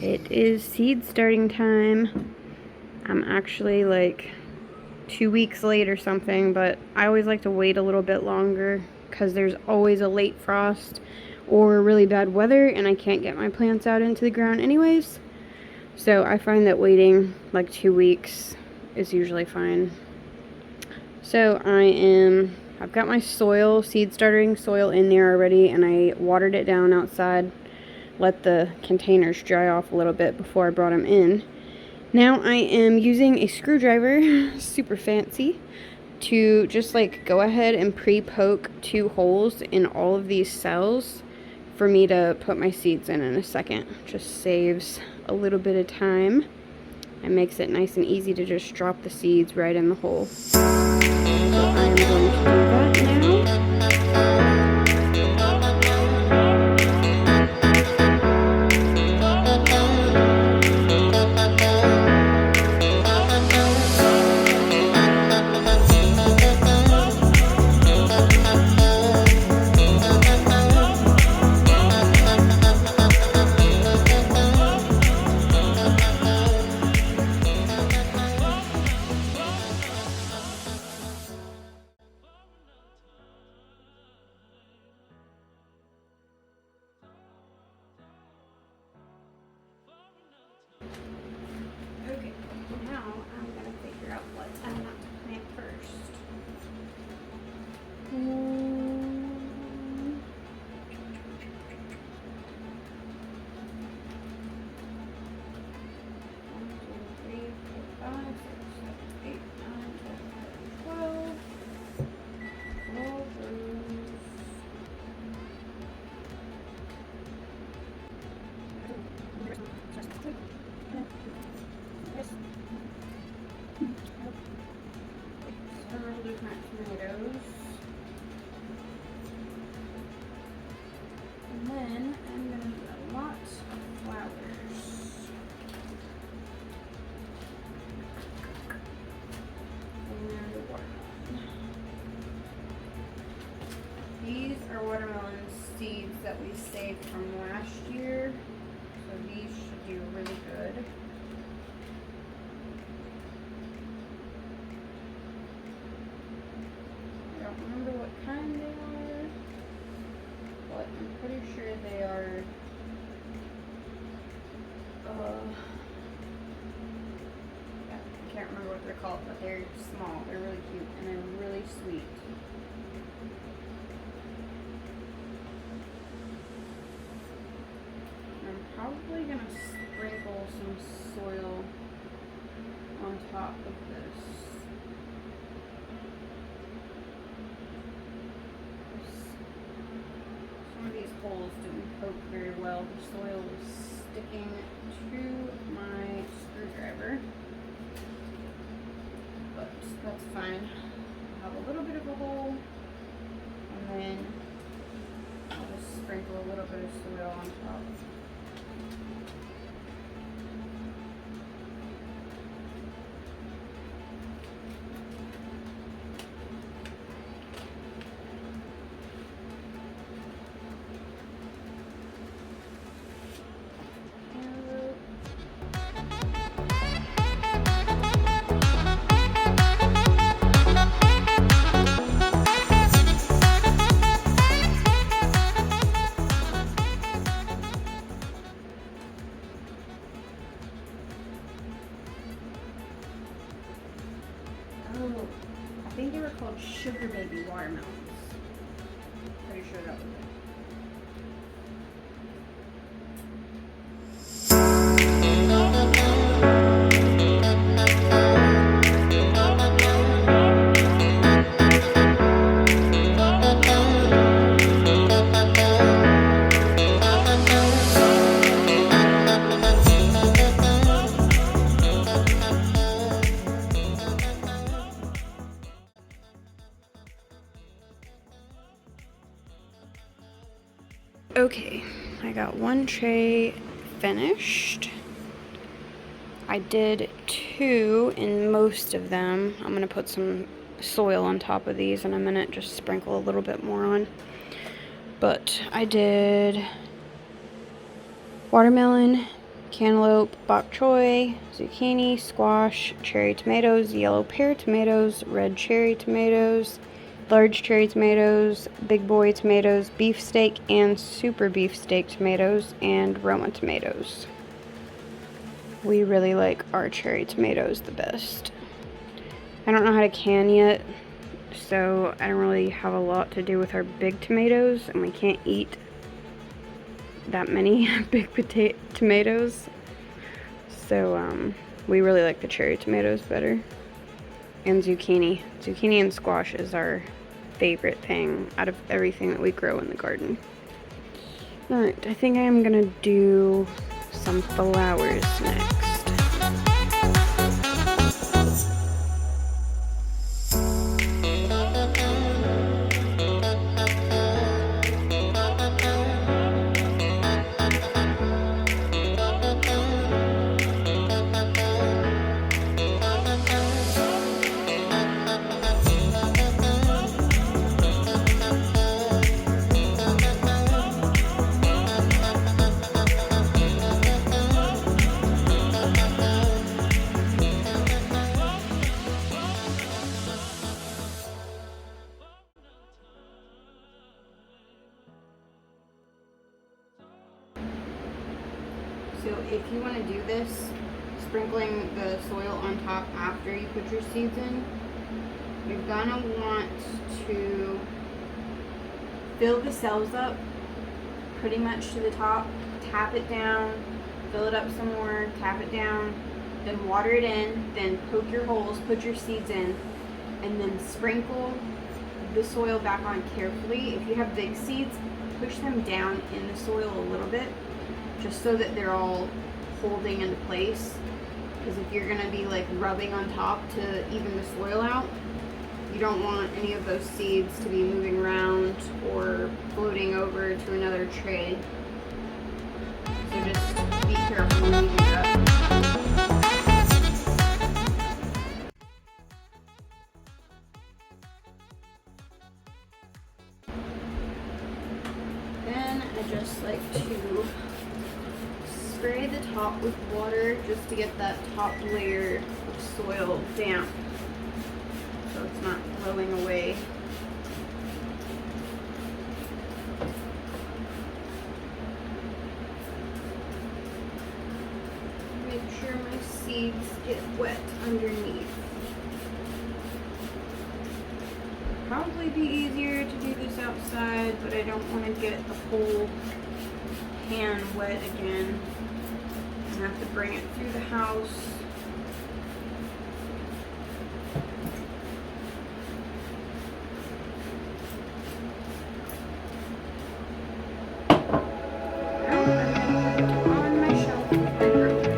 It is seed starting time. I'm actually like 2 weeks late or something, but I always like to wait a little bit longer because there's always a late frost or really bad weather and I can't get my plants out into the ground anyways. So I find that waiting like 2 weeks is usually fine. So I've got my soil, seed starting soil in there already, and I watered it down outside, let the containers dry off a little bit before I brought them in. Now I am using a screwdriver, super fancy, to just like go ahead and pre-poke 2 holes in all of these cells for me to put my seeds in a second. Just saves a little bit of time and makes it nice and easy to just drop the seeds right in the hole. So I am going to do that now. Okay, now I'm gonna figure out what I'm not to plant first. Tomatoes. And then I'm going to do a lot of flowers. And watermelon. These are watermelon seeds that we saved from last year. So these should do really good. I don't remember what kind they are, but I'm pretty sure they are I can't remember what they're called, but they're small, they're really cute, and they're really sweet. I'm probably going to sprinkle some soil on top of this. Some of these holes didn't poke very well. The soil was sticking to my screwdriver, but that's fine. I'll have a little bit of a hole, and then I'll just sprinkle a little bit of soil on top. I think they were called sugar baby watermelons. Pretty sure that was it. Okay, I got 1 tray finished. I did 2 in most of them. I'm going to put some soil on top of these in a minute, just sprinkle a little bit more on. But I did watermelon, cantaloupe, bok choy, zucchini, squash, cherry tomatoes, yellow pear tomatoes, red cherry tomatoes, large cherry tomatoes, big boy tomatoes, beefsteak and super beefsteak tomatoes, and Roma tomatoes. We really like our cherry tomatoes the best. I don't know how to can yet, so I don't really have a lot to do with our big tomatoes, and we can't eat that many big tomatoes. So we really like the cherry tomatoes better. And zucchini. Zucchini and squash is our favorite thing out of everything that we grow in the garden. Alright, I think I am gonna do some flowers next. So if you want to do this, sprinkling the soil on top after you put your seeds in, you're gonna want to fill the cells up pretty much to the top, tap it down, fill it up some more, tap it down, then water it in, then poke your holes, put your seeds in, and then sprinkle the soil back on carefully. If you have big seeds, push them down in the soil a little bit, just so that they're all holding into place. Because if you're gonna be like rubbing on top to even the soil out, you don't want any of those seeds to be moving around or floating over to another tray. So just be careful when you do that. Then I just like to spray the top with water just to get that top layer of soil damp so it's not blowing away. Make sure my seeds get wet underneath. Probably be easier to do this outside, but I don't want to get the whole pan wet again. I have to bring it through the house. On my shelf with my grow kit.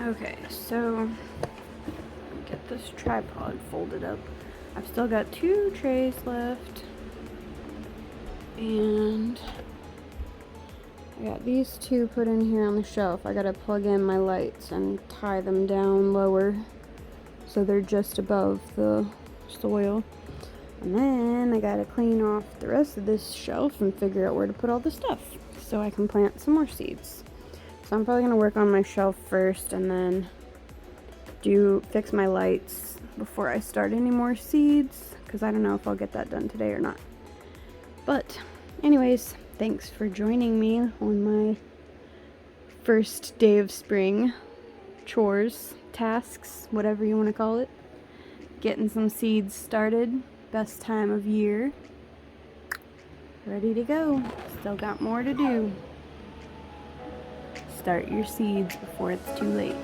Okay, so get this tripod folded up. I've still got 2 trays left, and I got these 2 put in here on the shelf. I gotta plug in my lights and tie them down lower so they're just above the soil. And then I gotta clean off the rest of this shelf and figure out where to put all the stuff so I can plant some more seeds. So I'm probably gonna work on my shelf first and then fix my lights before I start any more seeds, because I don't know if I'll get that done today or not. But anyways, thanks for joining me on my first day of spring chores, tasks, whatever you want to call it. Getting some seeds started, best time of year. Ready to go. Still got more to do. Start your seeds before it's too late.